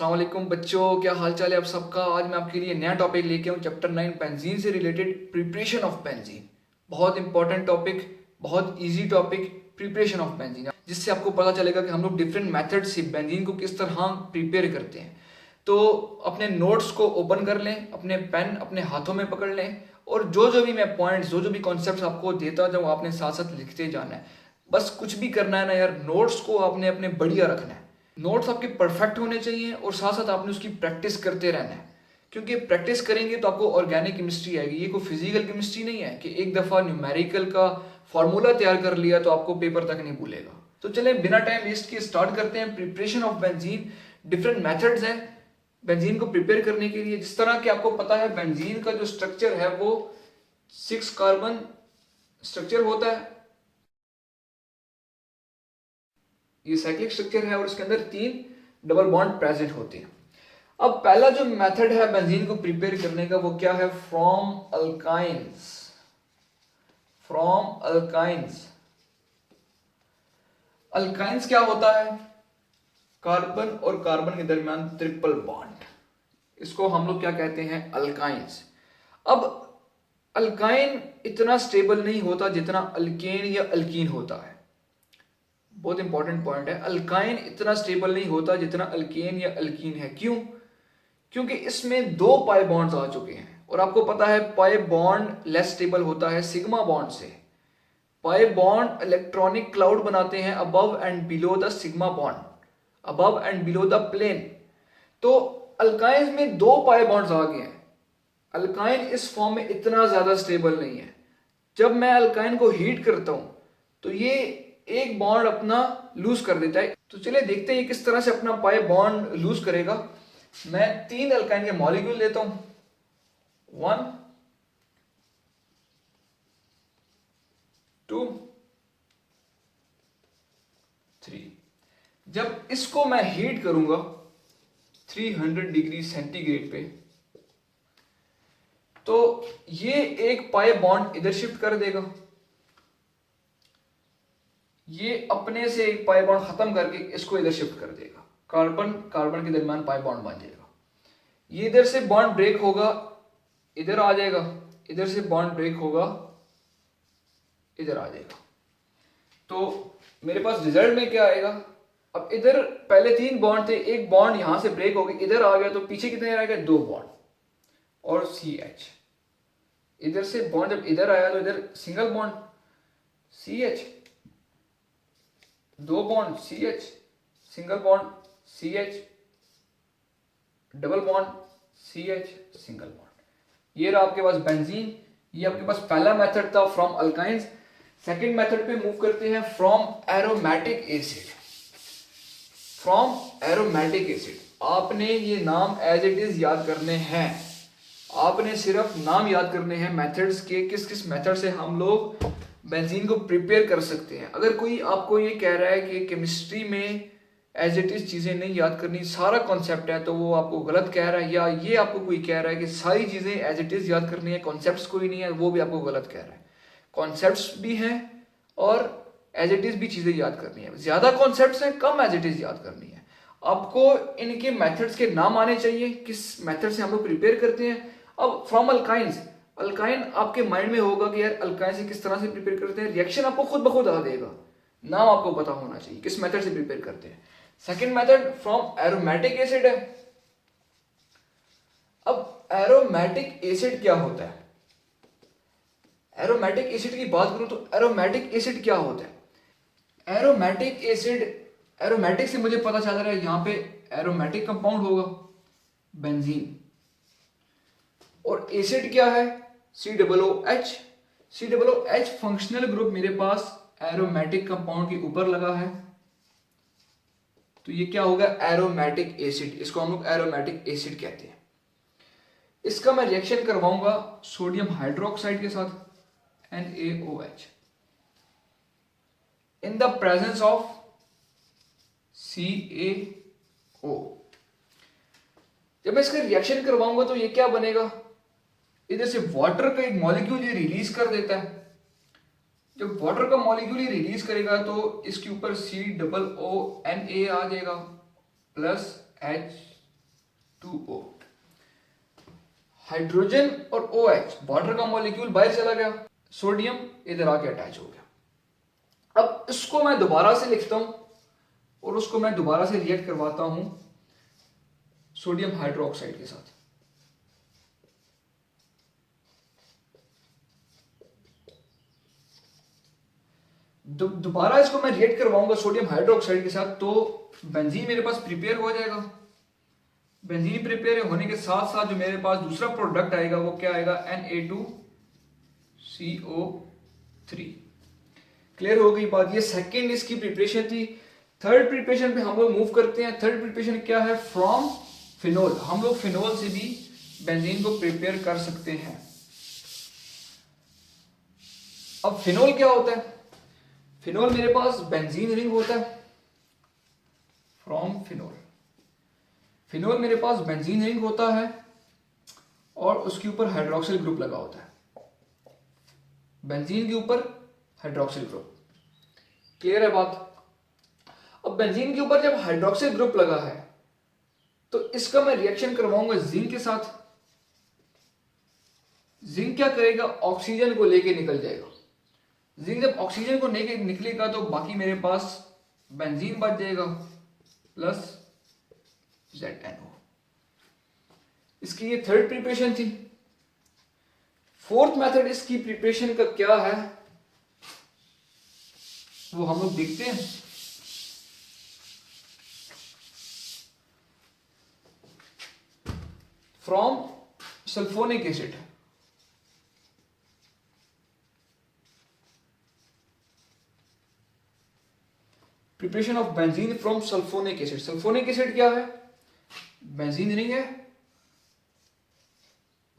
अस्सलाम वालेकुम बच्चों, क्या हाल चाल है आप सबका। आज मैं आपके लिए नया टॉपिक लेके आऊँ चैप्टर 9 बेंजीन से रिलेटेड प्रिपरेशन ऑफ बेंजीन। बहुत इंपॉर्टेंट टॉपिक, बहुत easy topic, preparation of benzene, जिससे आपको पता चलेगा कि हम लोग डिफरेंट मेथड से बेंजीन को किस तरह प्रिपेयर करते हैं। तो अपने नोट्स को ओपन कर लें, अपने पेन अपने हाथों में पकड़ लें और जो भी मैं पॉइंट्स, जो भी कॉन्सेप्ट्स आपको देता जाऊँ आपने साथ साथ लिखते जाना है। बस कुछ भी करना है ना यार, नोट्स को आपने अपने बढ़िया रखना है। नोट्स आपके परफेक्ट होने चाहिए और साथ साथ आपने उसकी प्रैक्टिस करते रहना है, क्योंकि प्रैक्टिस करेंगे तो आपको ऑर्गेनिक केमिस्ट्री आएगी। ये कोई फिजिकल केमिस्ट्री नहीं है कि एक दफ़ा न्यूमेरिकल का फॉर्मूला तैयार कर लिया तो आपको पेपर तक नहीं भूलेगा। तो चलें बिना टाइम वेस्ट किए स्टार्ट करते हैं। Preparation of benzene, different methods हैं बेंजीन को प्रिपेयर करने के लिए। जिस तरह कि आपको पता है बेंजीन का जो स्ट्रक्चर है वो 6 कार्बन स्ट्रक्चर होता है। ये साइक्लिक स्ट्रक्चर है और इसके अंदर 3 डबल बॉन्ड प्रेजेंट होते हैं। अब पहला जो मेथड है बेंजीन को प्रिपेयर करने का वो क्या है? From alkynes. From alkynes. Alkynes क्या होता है? कार्बन और कार्बन के दरमियान ट्रिपल बॉन्ड, इसको हम लोग क्या कहते हैं? अल्काइंस। अब अल्काइन इतना स्टेबल नहीं होता जितना अल्केन या अल्कीन होता है। बहुत इंपॉर्टेंट पॉइंट है। अल्काइन इतना स्टेबल नहीं होता जितना अल्केन या अल्कीन है। क्यों? क्योंकि इसमें 2 पाई बॉन्ड्स आ चुके हैं और आपको पता है पाई बॉन्ड लेस स्टेबल होता है सिग्मा बॉन्ड से। पाई बॉन्ड इलेक्ट्रॉनिक क्लाउड बनाते हैं above and below the sigma bond, above and below the plane. तो अल्काइन में 2 पाई बॉन्ड्स आ गए हैं। अल्काइन इस फॉर्म में इतना ज्यादा स्टेबल नहीं है। जब मैं अल्काइन को हीट करता हूं तो ये एक बॉन्ड अपना लूज कर देता है। तो चलिए देखते हैं ये किस तरह से अपना पाई बॉन्ड लूज करेगा। मैं 3 अल्काइन के मॉलिक्यूल लेता हूं, 1 2 3। जब इसको मैं हीट करूंगा 300 डिग्री सेंटीग्रेड पे तो ये एक पाई बॉन्ड इधर शिफ्ट कर देगा। ये अपने से एक पाई बॉन्ड खत्म करके इसको इधर शिफ्ट कर देगा। कार्बन कार्बन के दरमियान पाई बॉन्ड बन जाएगा। ये इधर से बॉन्ड ब्रेक होगा, इधर आ जाएगा। इधर से बॉन्ड ब्रेक होगा, इधर आ जाएगा। तो मेरे पास रिजल्ट में क्या आएगा? अब इधर पहले 3 बॉन्ड थे, एक बॉन्ड यहां से ब्रेक हो गई, इधर आ गया, तो पीछे कितने आएगा? 2 बॉन्ड और CH। इधर से बॉन्ड जब इधर आया तो इधर single bond CH, 2 bond CH, single bond CH, double bond CH, single bond. ये रहा आपके पास बेंजीन। ये आपके पास पहला मेथड था फ्रॉम अल्काइंस। सेकंड मेथड पे मूव करते हैं, from aromatic acid. From aromatic acid आपने ये नाम एज इट इज याद करने हैं। आपने सिर्फ नाम याद करने हैं मेथड्स के, किस किस मेथड से हम लोग बेंजीन को प्रिपेयर कर सकते हैं। अगर कोई आपको ये कह रहा है कि केमिस्ट्री में एज इट इज चीज़ें नहीं याद करनी, सारा कॉन्सेप्ट है, तो वो आपको गलत कह रहा है। या ये आपको कोई कह रहा है कि सारी चीज़ें एज इट इज याद करनी है, कॉन्सेप्ट्स कोई नहीं है, वो भी आपको गलत कह रहा है। कॉन्सेप्ट्स भी हैं और एज इट इज भी चीज़ें याद करनी है। ज़्यादा कॉन्सेप्ट्स हैं, कम एज इट इज याद करनी है। आपको इनके मेथड्स के नाम आने चाहिए, किस मेथड से हम लोग प्रिपेयर करते हैं। अब फ्रॉम अल्काइंस, अल्काइन आपके माइंड में होगा कि यार अल्काइन से किस तरह से प्रिपेयर करते हैं। रिएक्शन आपको खुद ब खुद आ देगा, नाम आपको पता होना चाहिए किस मेथड से प्रिपेयर करते हैं। Second method from aromatic acid है। अब एरोमेटिक एसिड क्या होता है? एरोमेटिक एसिड की बात करूं तो एरोमेटिक एसिड क्या होता है? एरोमेटिक एसिड, एरोमेटिक से मुझे पता चल रहा है यहां पे एरोमेटिक कंपाउंड होगा बेंजीन, और एसिड क्या है? COOH। COOH फंक्शनल ग्रुप मेरे पास एरोमेटिक कंपाउंड के ऊपर लगा है, तो ये क्या होगा? Aromatic acid. इसको हम लोग एरोमेटिक एसिड कहते हैं। इसका मैं रिएक्शन करवाऊंगा सोडियम हाइड्रोक्साइड के साथ NaOH in the presence of CaO। जब मैं इसका रिएक्शन करवाऊंगा तो ये क्या बनेगा? इधर से वाटर का एक मॉलिक्यूल ये रिलीज कर देता है। जब वाटर का मॉलिक्यूल ये रिलीज करेगा तो इसके ऊपर COONA आ जाएगा प्लस H H2O। हाइड्रोजन और OH, वाटर का मॉलिक्यूल बाहर चला गया, सोडियम इधर आके अटैच हो गया। अब इसको मैं दोबारा से लिखता हूं और उसको मैं दोबारा से रिएक्ट करवाता हूं सोडियम हाइड्रोक्साइड के साथ। दोबारा इसको मैं रिएक्ट करवाऊंगा सोडियम हाइड्रोक्साइड के साथ, तो बेंजीन मेरे पास प्रिपेयर हो जाएगा। बेंजीन प्रिपेयर होने के साथ साथ जो मेरे पास दूसरा प्रोडक्ट आएगा वो क्या आएगा, Na2CO3। क्लियर हो गई बात। ये सेकेंड इसकी प्रिपरेशन थी। थर्ड प्रिपरेशन पे हम लोग मूव करते हैं। थर्ड प्रिपरेशन क्या है, फ्रॉम फिनोल। हम लोग फिनोल से भी बेंजीन को प्रिपेयर कर सकते हैं। अब फिनोल क्या होता है, फिनोल मेरे पास बेंजीन रिंग होता है, फ्रॉम फिनोल। फिनोल मेरे पास बेंजीन रिंग होता है और उसके ऊपर हाइड्रोक्सिल ग्रुप लगा होता है, बेंजीन के ऊपर हाइड्रोक्सिल ग्रुप। क्लियर है बात। अब बेंजीन के ऊपर जब हाइड्रोक्सिल ग्रुप लगा है तो इसका मैं रिएक्शन करवाऊंगा जिंक के साथ। जिंक क्या करेगा, ऑक्सीजन को लेके निकल जाएगा। जिंक जब ऑक्सीजन को लेके निकलेगा तो बाकी मेरे पास बेंजीन बच जाएगा प्लस ZNO। इसकी ये थर्ड प्रिपरेशन थी। फोर्थ मेथड इसकी प्रिपरेशन का क्या है वो हम लोग देखते हैं। From sulphonic acid. Preparation of benzene from sulphonic acid. Sulphonic acid क्या है, बेंजीन रिंग है,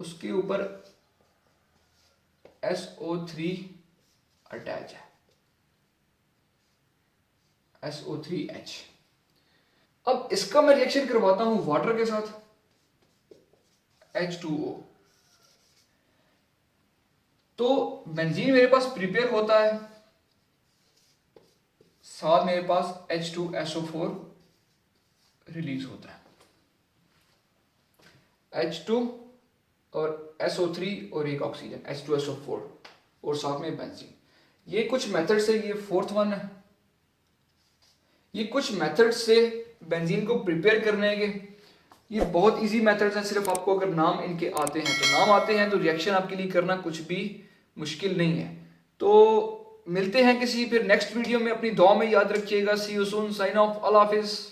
उसके ऊपर SO3 अटैच है, SO3H। अब इसका मैं रिएक्शन करवाता हूं वाटर के साथ, H2O। तो बेंजीन मेरे पास प्रिपेयर होता है, साथ मेरे पास H2SO4 रिलीज होता है। H2 और SO3 और एक ऑक्सीजन H2SO4 और साथ में बेंजीन। ये कुछ मेथड से, ये फोर्थ वन है, ये कुछ मेथड से बेंजीन को प्रिपेयर करने के। ये बहुत इजी मेथड्स हैं, सिर्फ आपको अगर नाम इनके आते हैं तो नाम आते हैं तो रिएक्शन आपके लिए करना कुछ भी मुश्किल नहीं है। तो मिलते हैं किसी फिर नेक्स्ट वीडियो में। अपनी दुआ में याद रखिएगा। See you soon, sign off, अल्लाह हाफिज।